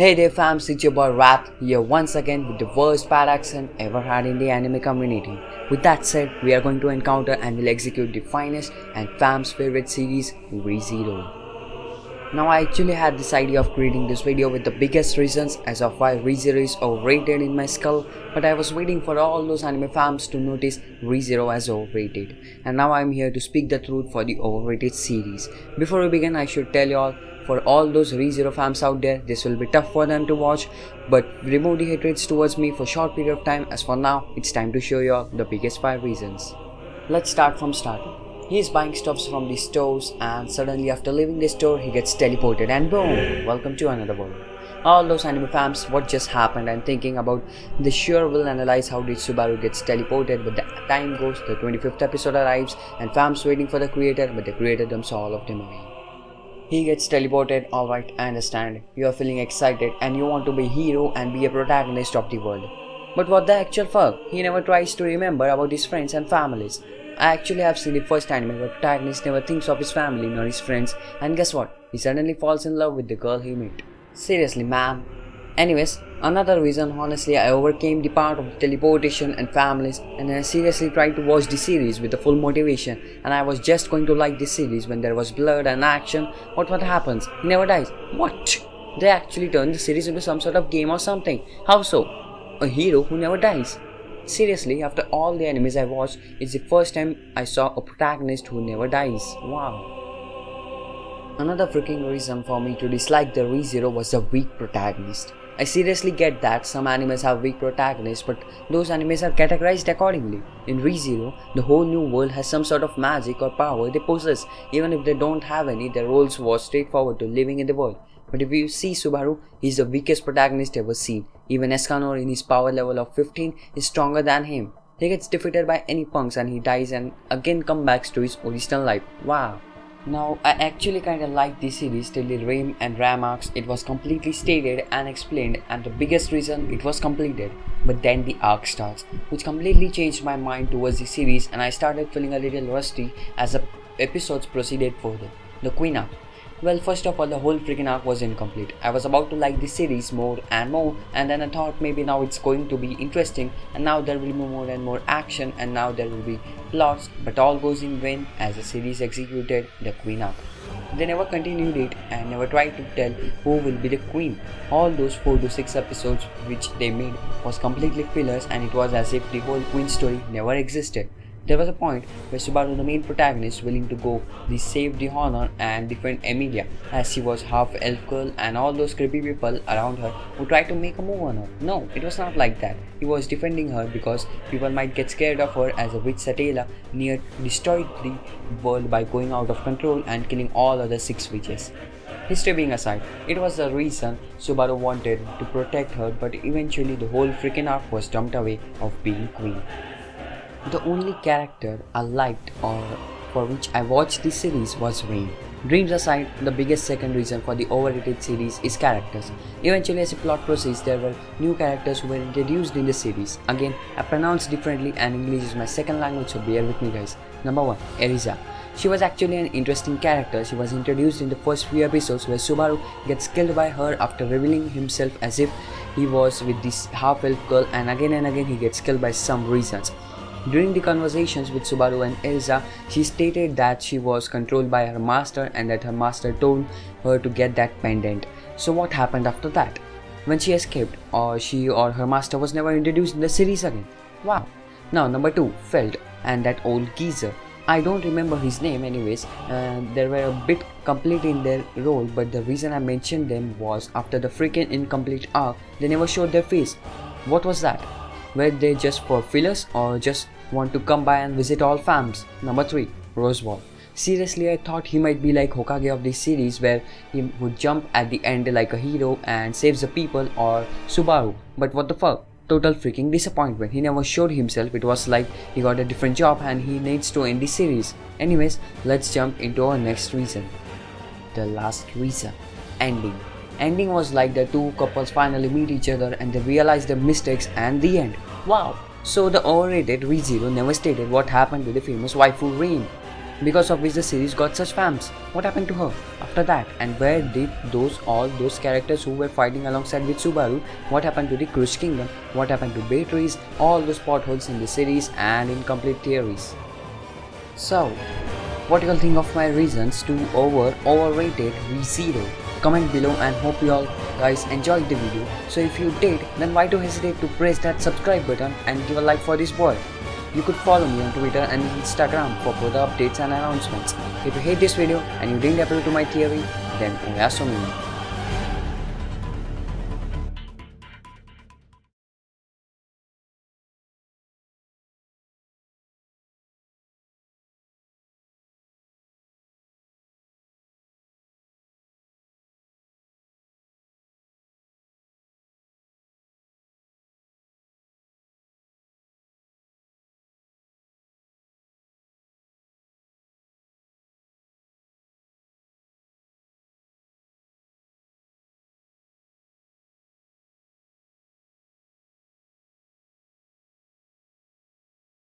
Hey there fams, it's your boy Rat here once again with the worst bad accent ever had in the anime community. With that said, we are going to encounter and will execute the finest and fam's favorite series, ReZero. Now I actually had this idea of creating this video with the biggest reasons as of why ReZero is overrated in my skull, but I was waiting for all those anime fans to notice ReZero as overrated. And now I am here to speak the truth for the overrated series. Before we begin, I should tell you all, for all those ReZero fans out there, this will be tough for them to watch, but remove the hatreds towards me for a short period of time, as for now, it's time to show you all the biggest 5 reasons. Let's start from starting. He is buying stuffs from the stores and suddenly after leaving the store he gets teleported and boom, welcome to another world. All those anime fans, what just happened and thinking about the sure will analyze how did Subaru gets teleported, but the time goes, the 25th episode arrives and fans waiting for the creator, but the creator dumps all of them away. He gets teleported, alright, I understand. You are feeling excited and you want to be a hero and be a protagonist of the world. But what the actual fuck? He never tries to remember about his friends and families. I actually have seen the first anime where protagonist never thinks of his family nor his friends, and guess what? He suddenly falls in love with the girl he met. Seriously man. Anyways, another reason, honestly, I overcame the part of teleportation and families and I seriously tried to watch the series with the full motivation, and I was just going to like the series when there was blood and action. But what happens? He never dies. What? They actually turned the series into some sort of game or something. How so? A hero who never dies. Seriously, after all the animes I watched, it's the first time I saw a protagonist who never dies. Wow. Another freaking reason for me to dislike the ReZero was the weak protagonist. I seriously get that some animes have weak protagonists, but those animes are categorized accordingly. In ReZero, the whole new world has some sort of magic or power they possess. Even if they don't have any, their roles was straightforward to living in the world. But if you see Subaru, he is the weakest protagonist ever seen. Even Escanor in his power level of 15 is stronger than him. He gets defeated by any punks and he dies and again comes back to his original life. Wow. Now I actually kinda liked this series till the Rim and Ram arcs. It was completely stated and explained, and the biggest reason it was completed. But then the arc starts, which completely changed my mind towards the series, and I started feeling a little rusty as the episodes proceeded further. The Queen arc. Well, first of all, the whole freaking arc was incomplete. I was about to like the series more and more, and then I thought maybe now it's going to be interesting, and now there will be more and more action, and now there will be plots, but all goes in vain as the series executed the Queen arc. They never continued it and never tried to tell who will be the queen. All those 4 to 6 episodes which they made was completely fillers, and it was as if the whole queen story never existed. There was a point where Subaru, the main protagonist, willing to go save the honor and defend Emilia, as she was half elf girl and all those creepy people around her who tried to make a move on her. No, it was not like that. He was defending her because people might get scared of her as a witch satella near destroyed the world by going out of control and killing all other 6 witches. History being aside, it was the reason Subaru wanted to protect her, but eventually the whole freaking arc was dumped away of being queen. The only character I liked or for which I watched this series was Rain. Dreams aside, the biggest second reason for the overrated series is characters. Eventually, as the plot proceeds, there were new characters who were introduced in the series. Again, I pronounce differently and English is my second language, so bear with me guys. Number 1. Eriza. She was actually an interesting character. She was introduced in the first few episodes where Subaru gets killed by her after revealing himself as if he was with this half-elf girl, and again he gets killed by some reasons. During the conversations with Subaru and Elsa, she stated that she was controlled by her master and that her master told her to get that pendant. So what happened after that? When she escaped, or she or her master was never introduced in the series again. Wow. Now number 2, Feld and that old geezer. I don't remember his name anyways. They were a bit complete in their role, but the reason I mentioned them was after the freaking incomplete arc, they never showed their face. What was that? Were they just for fillers or just want to come by and visit all fams? Number 3, Roswell. Seriously, I thought he might be like Hokage of this series where he would jump at the end like a hero and saves the people, or Subaru. But what the fuck? Total freaking disappointment. He never showed himself. It was like he got a different job and he needs to end the series. Anyways, let's jump into our next reason. The last reason. Ending. Ending was like the two couples finally meet each other and they realize their mistakes and the end. Wow. So the overrated ReZero never stated what happened to the famous waifu Rain. because of which the series got such fans. What happened to her after that? And where did all those characters who were fighting alongside with Subaru, what happened to the Cruise Kingdom, what happened to Beatrice, all those plot holes in the series and incomplete theories. So, what do you all think of my reasons to overrated ReZero? Comment below and hope you all guys enjoyed the video. So if you did, then why do hesitate to press that subscribe button and give a like for this boy. You could follow me on Twitter and Instagram for further updates and announcements. If you hate this video and you didn't agree to my theory, then oyasumi.